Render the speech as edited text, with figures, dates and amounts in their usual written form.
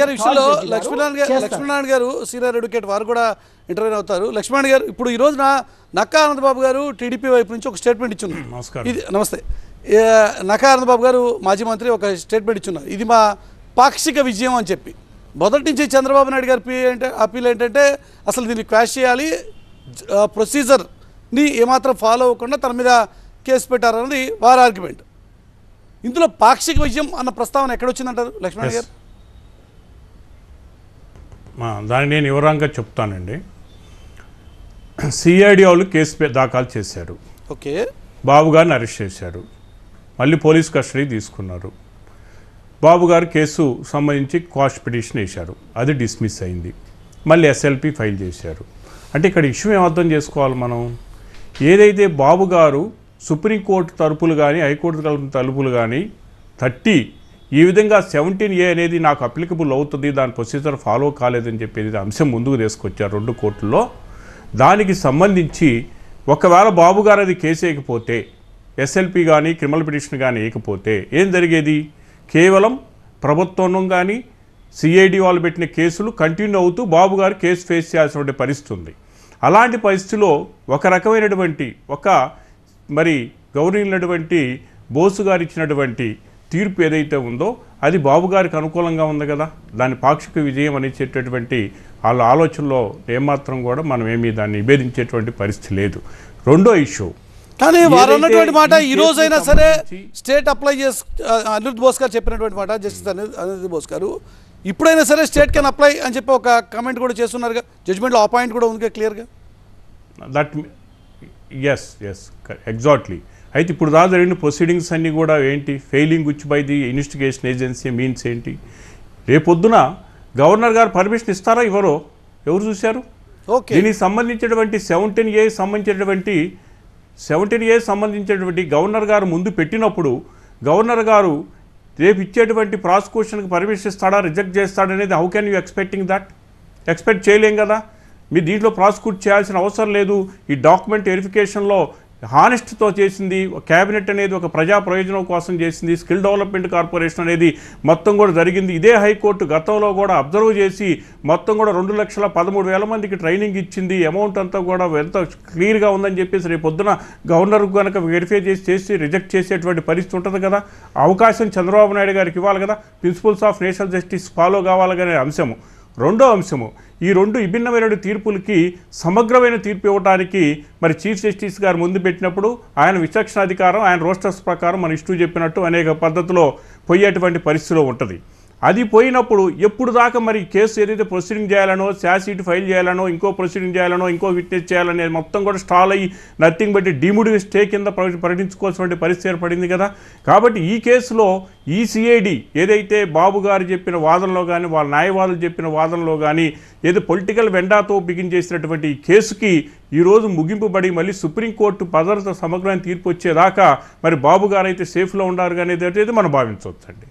గారి విషయంలో లక్ష్మీనారాయణ గారు సీనియర్ అడ్వకేట్ వారు కూడా ఇంటర్వ్యూ అవుతారు. లక్ష్మణ్ గారు, ఇప్పుడు ఈ రోజున నక్కా ఆనందబాబు గారు టీడీపీ వైపు నుంచి ఒక స్టేట్మెంట్ ఇచ్చున్నారు. నమస్తే. నక్కా ఆనందబాబు గారు మాజీ మంత్రి ఒక స్టేట్మెంట్ ఇచ్చున్నారు, ఇది మా పాక్షిక విజయం అని చెప్పి. మొదటి నుంచి చంద్రబాబు నాయుడు గారి అప్పీల్ ఏంటంటే అసలు దీన్ని క్వాష్ చేయాలి, ప్రొసీజర్ని ఏమాత్రం ఫాలో అవ్వకుండా తన మీద కేసు పెట్టారన్నది వారి ఆర్గ్యుమెంట్. ఇందులో పాక్షిక విజయం అన్న ప్రస్తావన ఎక్కడొచ్చిందంటారు లక్ష్మణ్ గారు? దాన్ని నేను వివరంగా చెప్తానండి. సిఐడి వాళ్ళు కేసు దాఖలు చేశారు. ఓకే. బాబు గారిని అరెస్ట్ చేశారు, మళ్ళీ పోలీస్ కస్టడీ తీసుకున్నారు. బాబు గారు కేసు సంబంధించి క్వాష్ పిటిషన్ వేశారు, అది డిస్మిస్ అయింది. మళ్ళీ ఎస్ఎల్పి ఫైల్ చేశారు. అంటే ఇక్కడ ఇష్యూ ఏమర్థం చేసుకోవాలి మనం, ఏదైతే బాబు గారు సుప్రీంకోర్టు తలుపులు కానీ హైకోర్టు తలుపులు కానీ తట్టి ఈ విధంగా 17A అనేది నాకు అప్లికబుల్ అవుతుంది, దాని ప్రొసీజర్ ఫాలో కాలేదని చెప్పేది అంశం ముందుకు తీసుకొచ్చారు 2 కోర్టుల్లో. దానికి సంబంధించి ఒకవేళ బాబు గారు అది కేసు వేయకపోతే, ఎస్ఎల్పి కానీ క్రిమినల్ పిటిషన్ కానీ వేయకపోతే ఏం జరిగేది? కేవలం ప్రభుత్వం కానీ సిఐడి వాళ్ళు పెట్టిన కేసులు కంటిన్యూ అవుతూ బాబు గారు కేసు ఫేస్ చేయాల్సిన పరిస్థితి ఉంది. అలాంటి పరిస్థితిలో ఒక రకమైనటువంటి మరి గౌరవించినటువంటి బోసు గారు ఇచ్చినటువంటి తీర్పు ఏదైతే ఉందో అది బాబు గారికి అనుకూలంగా ఉంది కదా, దాని పాక్షిక విజయం అనేటటువంటి వాళ్ళ ఆలోచనలో ఏమాత్రం కూడా మనం ఏమీ దాన్ని నివేదించేటువంటి పరిస్థితి లేదు. రెండో ఇష్యూ, కానీ వారు అన్నటువంటి మాట ఈ రోజైనా సరే స్టేట్ అప్లై చేసి అనిరుద్ బోస్ గారు చెప్పినటువంటి మాట, జస్టిస్ అనిరుద్ బోస్ గారు ఇప్పుడైనా సరే స్టేట్ కెన్ అప్లై అని చెప్పి ఒక కమెంట్ కూడా చేస్తున్నారుగా, జడ్జ్మెంట్లో ఆ పాయింట్ కూడా ఉంది క్లియర్గా. That is exactly. అయితే ఇప్పుడు దాకా జరిగిన ప్రొసీడింగ్స్ అన్నీ కూడా ఏంటి? Failing which by the investigation agency means ఏంటి? రేపొద్దున గవర్నర్ గారు పర్మిషన్ ఇస్తారా ఇవ్వరో ఎవరు చూశారు? ఓకే. దీనికి సంబంధించినటువంటి 17A సంబంధించినటువంటి గవర్నర్ గారు ముందు పెట్టినప్పుడు గవర్నర్ గారు రేపు ఇచ్చేటువంటి ప్రాసిక్యూషన్కి పర్మిషన్ ఇస్తాడా, రిజెక్ట్ చేస్తాడనేది how can you expecting that? Expect చేయలేం కదా. మీరు దీంట్లో ప్రాసిక్యూట్ చేయాల్సిన అవసరం లేదు. ఈ డాక్యుమెంట్ వెరిఫికేషన్లో హానెస్ట్తో చేసింది క్యాబినెట్ అనేది, ఒక ప్రజా ప్రయోజనం కోసం చేసింది. స్కిల్ డెవలప్మెంట్ కార్పొరేషన్ అనేది మొత్తం కూడా జరిగింది. ఇదే హైకోర్టు గతంలో కూడా అబ్జర్వ్ చేసి మొత్తం కూడా 2,13,000 మందికి ట్రైనింగ్ ఇచ్చింది. అమౌంట్ అంతా కూడా ఎంత క్లియర్గా ఉందని చెప్పేసి రేపు పొద్దున గవర్నర్ కనుక వెరిఫై చేసి రిజెక్ట్ చేసేటువంటి పరిస్థితి ఉంటుంది కదా. అవకాశం చంద్రబాబు నాయుడు గారికి ఇవ్వాలి కదా, principles of national justice follow కావాలనే అంశము. రెండో అంశము, ఈ 2 విభిన్నమైన తీర్పులకి సమగ్రమైన తీర్పు ఇవ్వడానికి మరి చీఫ్ జస్టిస్ గారు ముందు పెట్టినప్పుడు ఆయన విచక్షణాధికారం, ఆయన రోస్టర్స్ ప్రకారం మన ఇష్టం చెప్పినట్టు అనేక పద్ధతిలో పోయేటువంటి పరిస్థితిలో ఉంటుంది. అది పోయినప్పుడు ఎప్పుడు దాకా మరి కేసు ఏదైతే ప్రొసీడింగ్ చేయాలనో, ఛార్జ్ షీట్ ఫైల్ చేయాలనో, ఇంకో ప్రొసీడింగ్ చేయాలనో, ఇంకో విట్నెస్ చేయాలనే మొత్తం కూడా స్టాల్ అయ్యి నథింగ్ బట్టి డీమ్డ్ స్టే కింద ప్రకటించుకోవాల్సిన పరిస్థితి ఏర్పడింది కదా. కాబట్టి ఈ కేసులో ఈ సిఐడి ఏదైతే బాబు గారు చెప్పిన వాదనలో కానీ, వాళ్ళ న్యాయవాదులు చెప్పిన వాదనలో కానీ ఏదో పొలిటికల్ వెండాతో బిగిన్ చేసినటువంటి ఈ కేసుకి ఈరోజు ముగింపుబడి మళ్ళీ సుప్రీంకోర్టు సమగ్రమైన తీర్పు వచ్చేదాకా మరి బాబు గారు అయితే సేఫ్లో ఉండారు అనేది మనం భావించవచ్చండి.